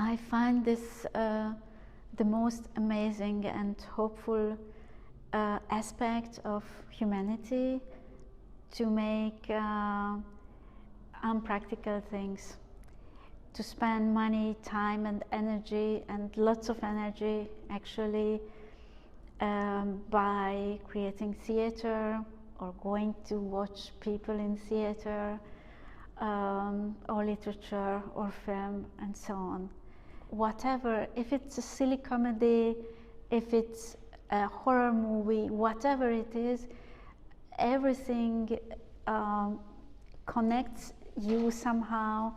I find this the most amazing and hopeful aspect of humanity, to make unpractical things, to spend money, time and energy, and lots of energy actually, by creating theater or going to watch people in theater, or literature or film and so on. Whatever, if it's a silly comedy, if it's a horror movie, whatever it is, everything connects you somehow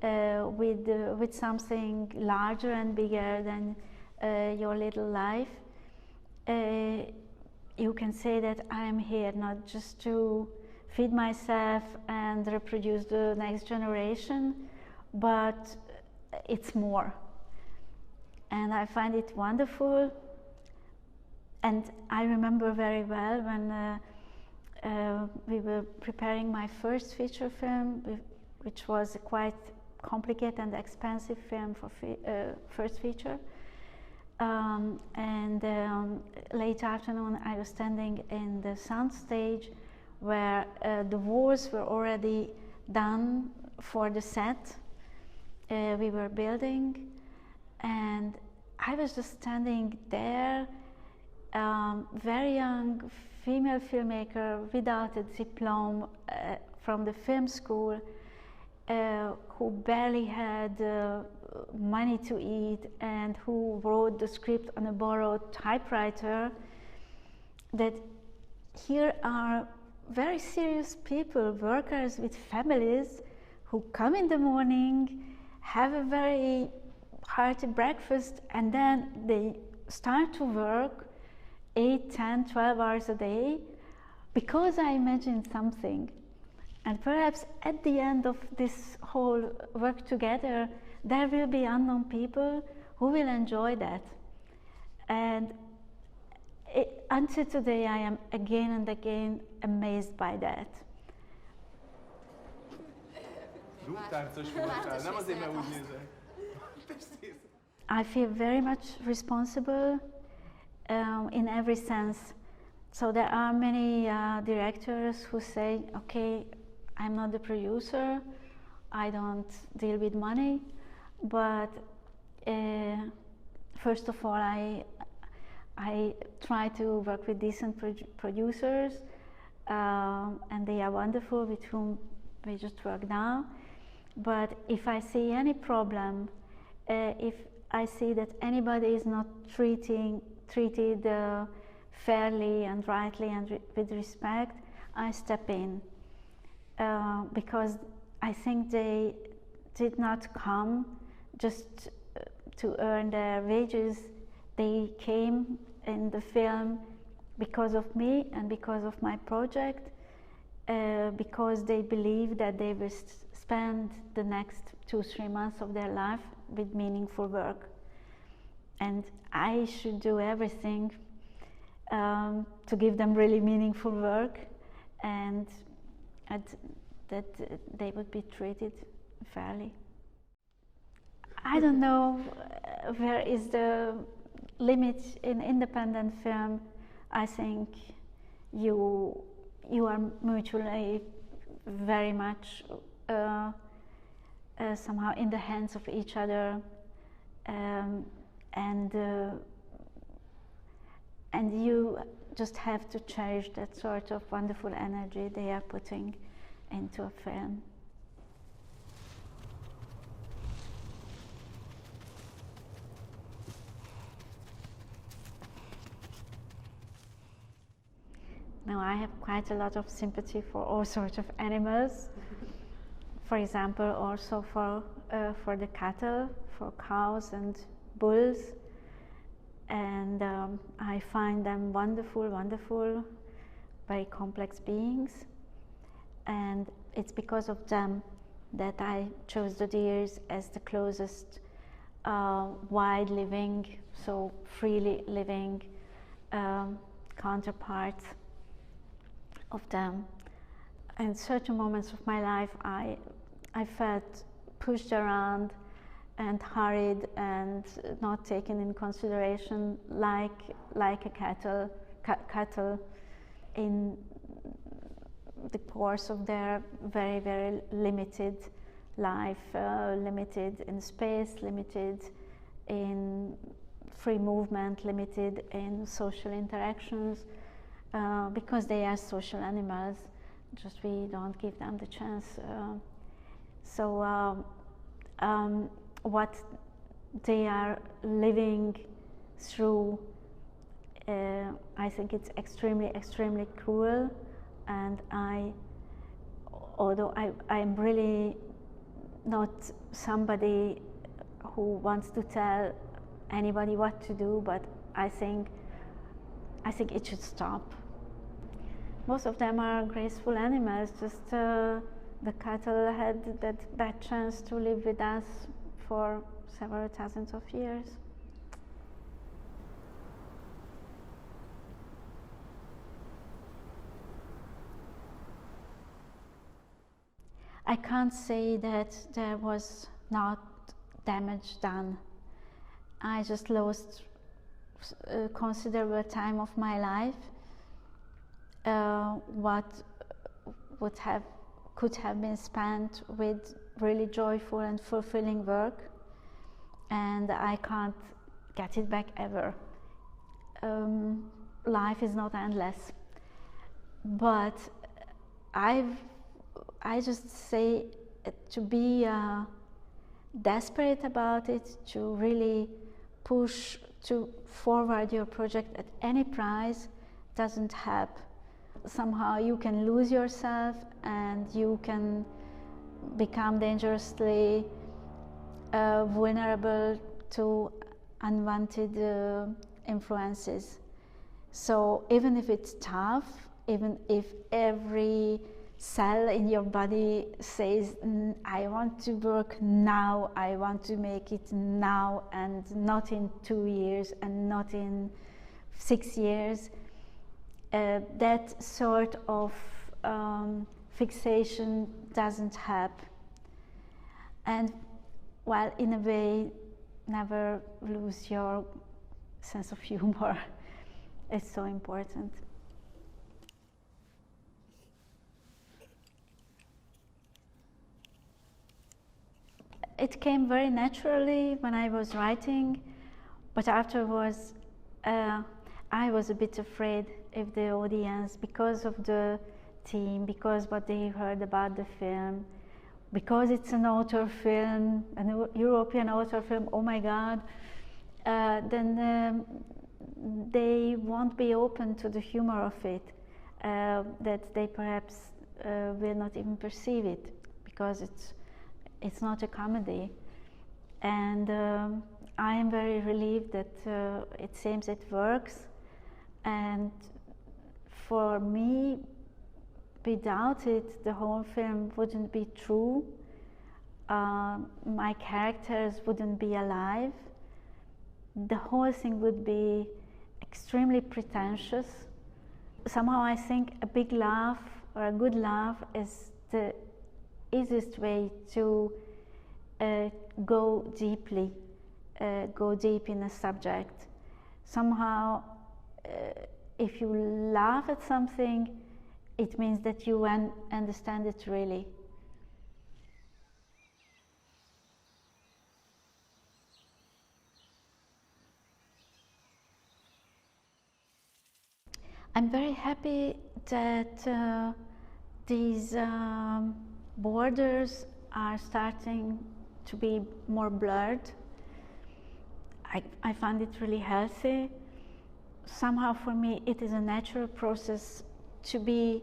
with something larger and bigger than your little life. You can say that I'm here not just to feed myself and reproduce the next generation, but it's more. And I find it wonderful. And I remember very well when we were preparing my first feature film, which was a quite complicated and expensive film for first feature. Late afternoon, I was standing in the sound stage where the walls were already done for the set we were building, and I was just standing there, very young female filmmaker without a diploma from the film school, who barely had money to eat and who wrote the script on a borrowed typewriter. That here are very serious people, workers with families, who come in the morning, have a very hearty breakfast, and then they start to work 8, 10, 12 hours a day, because I imagined something. And perhaps at the end of this whole work together, there will be unknown people who will enjoy that. And until today, I am again and again amazed by that. I feel very much responsible in every sense. So there are many directors who say, okay, I'm not the producer, I don't deal with money, but first of all, I try to work with decent producers, and they are wonderful, with whom we just work now. But if I see any problem, if I see that anybody is not treated fairly and rightly and with respect, I step in, because I think they did not come just to earn their wages. They came in the film because of me and because of my project, because they believe that they will spend the next 2-3 months of their life with meaningful work. And I should do everything to give them really meaningful work, and that they would be treated fairly. I don't know where is the limit in independent film. I think you are mutually very much somehow in the hands of each other, and you just have to cherish that sort of wonderful energy they are putting into a film. Now, I have quite a lot of sympathy for all sorts of animals. For example, also for the cattle, for cows and bulls. And I find them wonderful, very complex beings. And it's because of them that I chose the deers as the closest wild living, so freely living counterparts of them. In certain moments of my life, I felt pushed around and hurried and not taken in consideration like a cattle in the course of their very, very limited life, limited in space, limited in free movement, limited in social interactions, because they are social animals, just we don't give them the chance. What they are living through, I think it's extremely cruel, and although I'm really not somebody who wants to tell anybody what to do, but I think it should stop. Most of them are graceful animals, just the cattle had that bad chance to live with us for several thousands of years. I can't say that there was not damage done. I just lost a considerable time of my life, what could have been spent with really joyful and fulfilling work, and I can't get it back ever. Life is not endless, but I just say to be desperate about it, to really push to forward your project at any price doesn't help. Somehow you can lose yourself and you can become dangerously vulnerable to unwanted influences. So even if it's tough, even if every cell in your body says, I want to work now, I want to make it now, and not in 2 years and not in 6 years, that sort of fixation doesn't help. And while in a way, never lose your sense of humor. It's so important. It came very naturally when I was writing, but afterwards I was a bit afraid if the audience, because of the theme, because what they heard about the film, because it's an author film, an European author film, oh my God, then they won't be open to the humor of it, that they perhaps will not even perceive it, because it's not a comedy. And I am very relieved that it seems it works. And for me, without it, the whole film wouldn't be true. My characters wouldn't be alive. The whole thing would be extremely pretentious. Somehow I think a big laugh or a good laugh is the easiest way to go deep in a subject. Somehow, if you laugh at something, it means that you understand it really. I'm very happy that these borders are starting to be more blurred. I find it really healthy. Somehow for me it is a natural process to be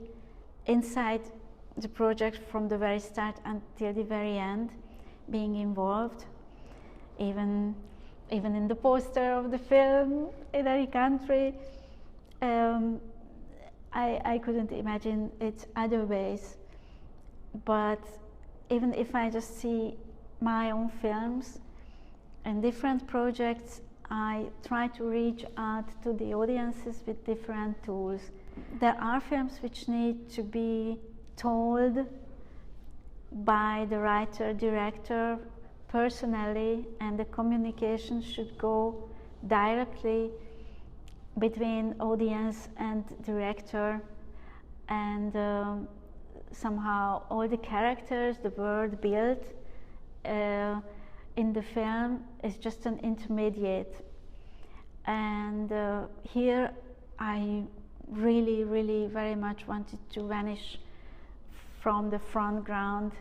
inside the project from the very start until the very end, being involved, even in the poster of the film in any country. I couldn't imagine it other ways. But even if I just see my own films and different projects, I try to reach out to the audiences with different tools. There are films which need to be told by the writer, director, personally, and the communication should go directly between audience and director, and somehow all the characters, the world built in the film is just an intermediate. And here I really very much wanted to vanish from the front ground,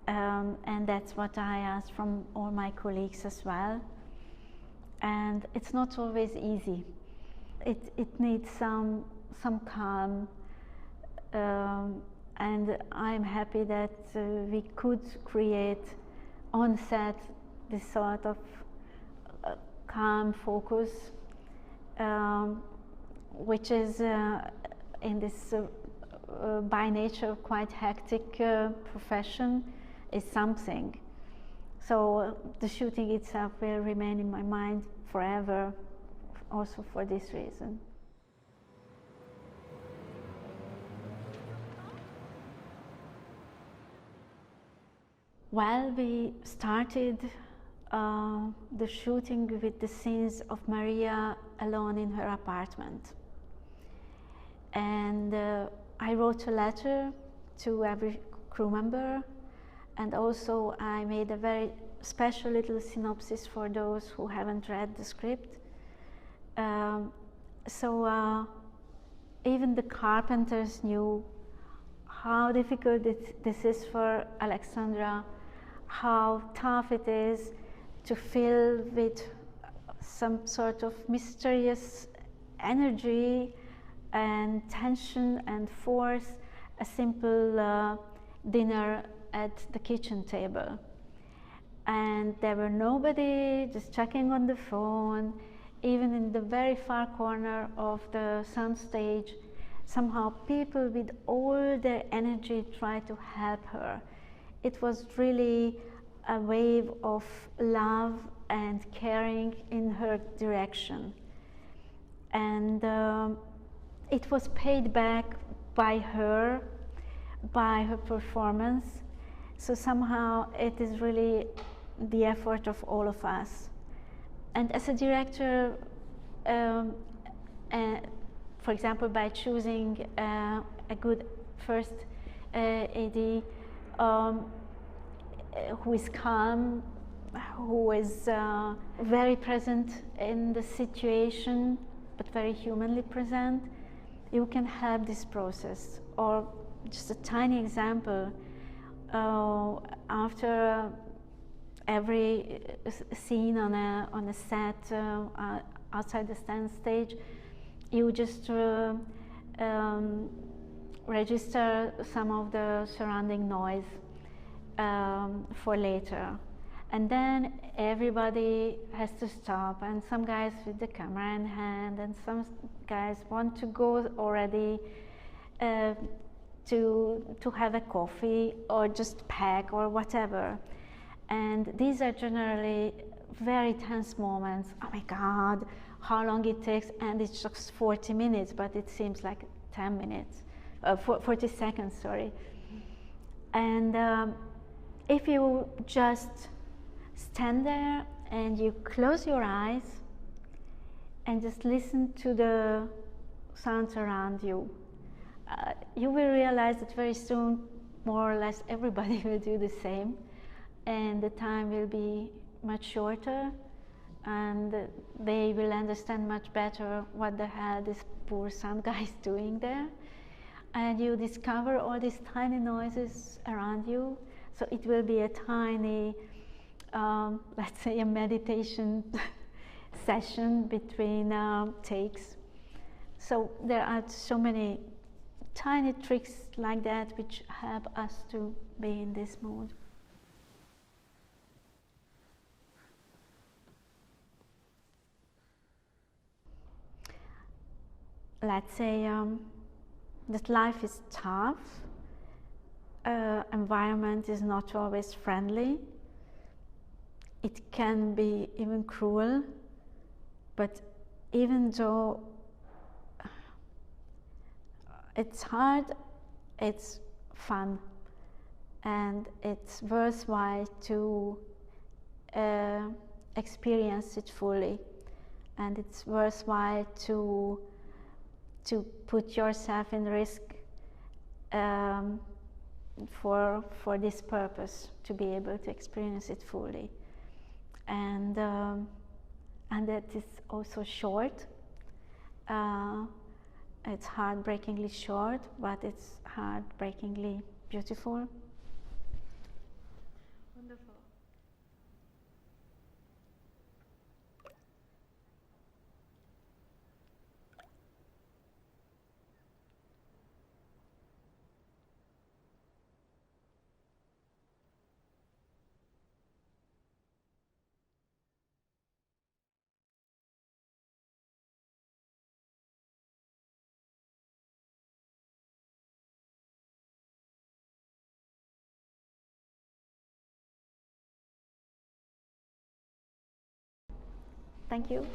and that's what I asked from all my colleagues as well. And it's not always easy. It needs some calm, and I'm happy that we could create on set this sort of calm focus, which is in this by nature quite hectic profession is something. So the shooting itself will remain in my mind forever, also for this reason. Well, we started the shooting with the scenes of Maria alone in her apartment. And I wrote a letter to every crew member, and also I made a very special little synopsis for those who haven't read the script. So even the carpenters knew how difficult this is for Alexandra, how tough it is to fill with some sort of mysterious energy and tension and force a simple dinner at the kitchen table. And there were nobody, just checking on the phone. Even in the very far corner of the soundstage, somehow people with all their energy tried to help her. It was really a wave of love and caring in her direction. And it was paid back by her performance. So somehow it is really the effort of all of us. And as a director, for example, by choosing a good first AD who is calm, who is very present in the situation, but very humanly present, you can help this process. Or just a tiny example, after every scene on a set outside the stand stage, you just register some of the surrounding noise for later. And then everybody has to stop, and some guys with the camera in hand, and some guys want to go already to have a coffee or just pack or whatever. And these are generally very tense moments. Oh my God, how long it takes, and it's just 40 minutes, but it seems like 10 minutes, 40 seconds, sorry. And if you just stand there and you close your eyes and just listen to the sounds around you, you will realize that very soon, more or less, everybody will do the same, and the time will be much shorter, and they will understand much better what the hell this poor sound guy is doing there. And you discover all these tiny noises around you. So it will be a tiny, let's say, a meditation session between takes. So there are so many tiny tricks like that which help us to be in this mood. Let's say that life is tough, environment is not always friendly, it can be even cruel, but even though it's hard, it's fun, and it's worthwhile to experience it fully, and it's worthwhile to put yourself in risk for this purpose, to be able to experience it fully. And that is also short. It's heartbreakingly short, but it's heartbreakingly beautiful. Wonderful. Thank you.